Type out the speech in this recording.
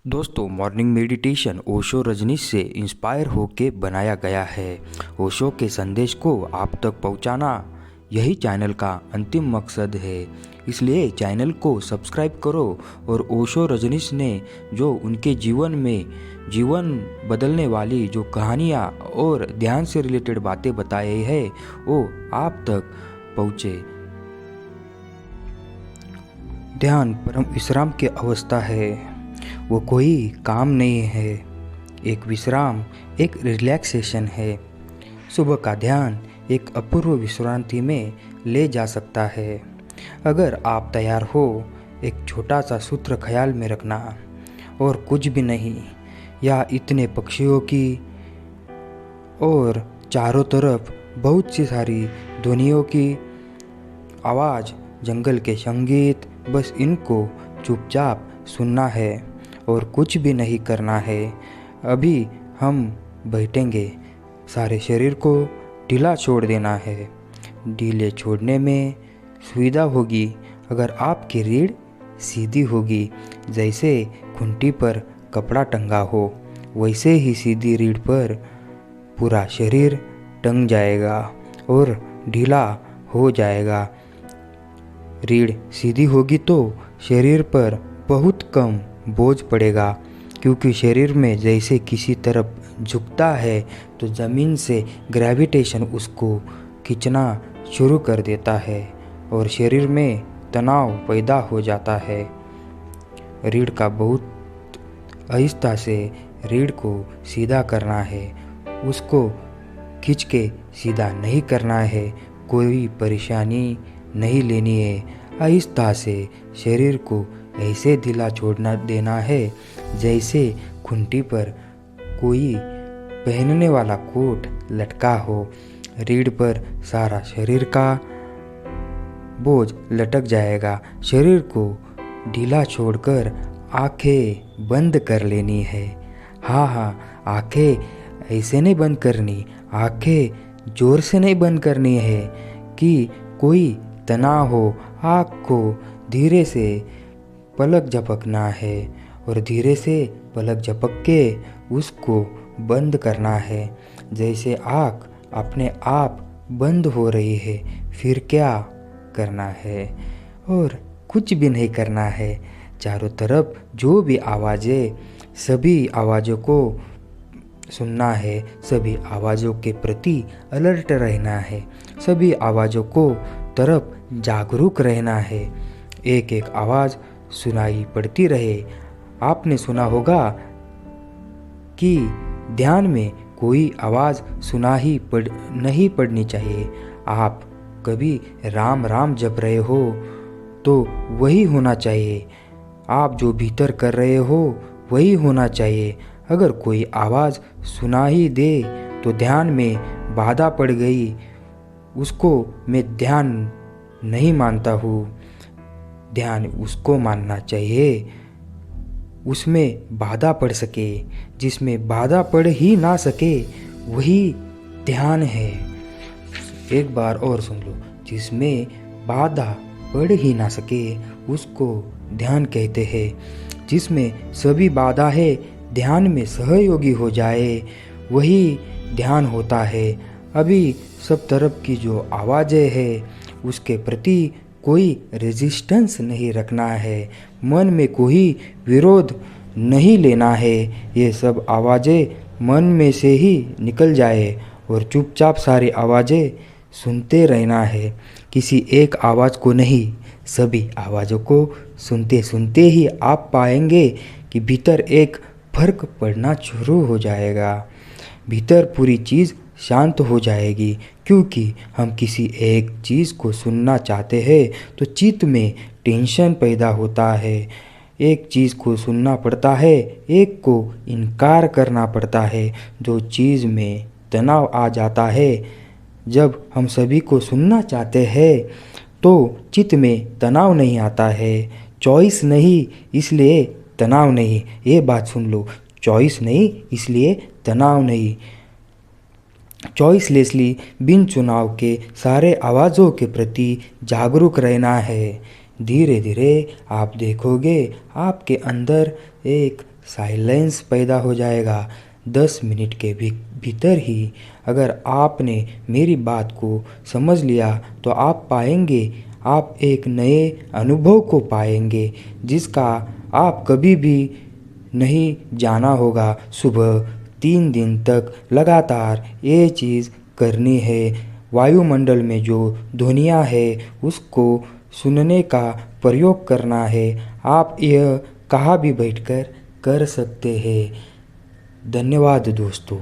दोस्तों morning meditation Osho Rajneesh से inspire होके बनाया गया है। ओशो के संदेश को आप तक पहुंचाना यही चैनल का अंतिम मकसद है, इसलिए चैनल को सब्सक्राइब करो और ओशो रजनीश ने जो उनके जीवन बदलने वाली जो कहानियाँ और ध्यान से रिलेटेड बातें बताए हैं वो आप तक पहुँचे। ध्यान परम विश्राम की अवस्था है, वो कोई काम नहीं है, एक विश्राम, एक रिलैक्सेशन है। सुबह का ध्यान एक अपूर्व विश्रांति में ले जा सकता है। अगर आप तैयार हो, एक छोटा सा सूत्र ख्याल में रखना और कुछ भी नहीं, या इतने पक्षियों की और चारों तरफ बहुत सी सारी ध्वनियों की आवाज़, जंगल के संगीत, बस इनको चुपचाप सुनना है और कुछ भी नहीं करना है। अभी हम बैठेंगे, सारे शरीर को ढीला छोड़ देना है। ढीले छोड़ने में सुविधा होगी अगर आपकी रीढ़ सीधी होगी, जैसे खूंटी पर कपड़ा टंगा हो वैसे ही सीधी रीढ़ पर पूरा शरीर टंग जाएगा और ढीला हो जाएगा। रीढ़ सीधी होगी तो शरीर पर बहुत कम बोझ पड़ेगा, क्योंकि शरीर में जैसे किसी तरफ झुकता है तो ज़मीन से ग्रेविटेशन उसको खींचना शुरू कर देता है और शरीर में तनाव पैदा हो जाता है। रीढ़ का बहुत आहिस्ता से रीढ़ को सीधा करना है, उसको खींच के सीधा नहीं करना है, कोई परेशानी नहीं लेनी है। आहिस्ता से शरीर को ऐसे ढीला छोड़ना देना है जैसे खूंटी पर कोई पहनने वाला कोट लटका हो। रीढ़ पर सारा शरीर का बोझ लटक जाएगा। शरीर को ढीला छोड़कर आंखें बंद कर लेनी है। हाँ, आंखें ऐसे नहीं बंद करनी, आंखें जोर से नहीं बंद करनी है कि कोई तनाव हो। आँख को धीरे से पलक झपकना है और धीरे से पलक झपक के उसको बंद करना है, जैसे आँख अपने आप बंद हो रही है। फिर क्या करना है? और कुछ भी नहीं करना है। चारों तरफ जो भी आवाज़ें, सभी आवाज़ों को सुनना है, सभी आवाज़ों के प्रति अलर्ट रहना है, सभी आवाज़ों को तरफ जागरूक रहना है। एक एक आवाज़ सुनाई पड़ती रहे। आपने सुना होगा कि ध्यान में कोई आवाज़ नहीं पड़नी चाहिए। आप कभी राम राम जप रहे हो तो वही होना चाहिए, आप जो भीतर कर रहे हो वही होना चाहिए। अगर कोई आवाज़ सुनाई दे तो ध्यान में बाधा पड़ गई, उसको मैं ध्यान नहीं मानता हूँ। ध्यान उसको मानना चाहिए उसमें बाधा पड़ सके, जिसमें बाधा पड़ ही ना सके वही ध्यान है। एक बार और सुन लो, जिसमें बाधा पड़ ही ना सके उसको ध्यान कहते हैं। जिसमें सभी बाधा है ध्यान में सहयोगी हो जाए वही ध्यान होता है। अभी सब तरफ की जो आवाज़ें हैं उसके प्रति कोई रेजिस्टेंस नहीं रखना है, मन में कोई विरोध नहीं लेना है। ये सब आवाज़ें मन में से ही निकल जाए और चुपचाप सारी आवाज़ें सुनते रहना है। किसी एक आवाज़ को नहीं, सभी आवाज़ों को सुनते सुनते ही आप पाएंगे कि भीतर एक फर्क पड़ना शुरू हो जाएगा। भीतर पूरी चीज़ शांत हो जाएगी, क्योंकि हम किसी एक चीज़ को सुनना चाहते हैं तो चित्त में टेंशन पैदा होता है। एक चीज़ को सुनना पड़ता है, एक को इनकार करना पड़ता है। जो चीज़ में तनाव आ जाता है, जब हम सभी को सुनना चाहते हैं तो चित्त में तनाव नहीं आता है। चॉइस नहीं इसलिए तनाव नहीं, ये बात सुन लो, चॉइस नहीं इसलिए तनाव नहीं। चॉइसलेसली बिन चुनाव के सारे आवाज़ों के प्रति जागरूक रहना है। धीरे धीरे आप देखोगे आपके अंदर एक साइलेंस पैदा हो जाएगा। 10 मिनट के भीतर ही अगर आपने मेरी बात को समझ लिया तो आप पाएंगे, आप एक नए अनुभव को पाएंगे जिसका आप कभी भी नहीं जाना होगा। सुबह 3 दिन तक लगातार ये चीज़ करनी है। वायुमंडल में जो ध्वनियाँ है उसको सुनने का प्रयोग करना है। आप यह कहाँ भी बैठकर कर सकते हैं। धन्यवाद दोस्तों।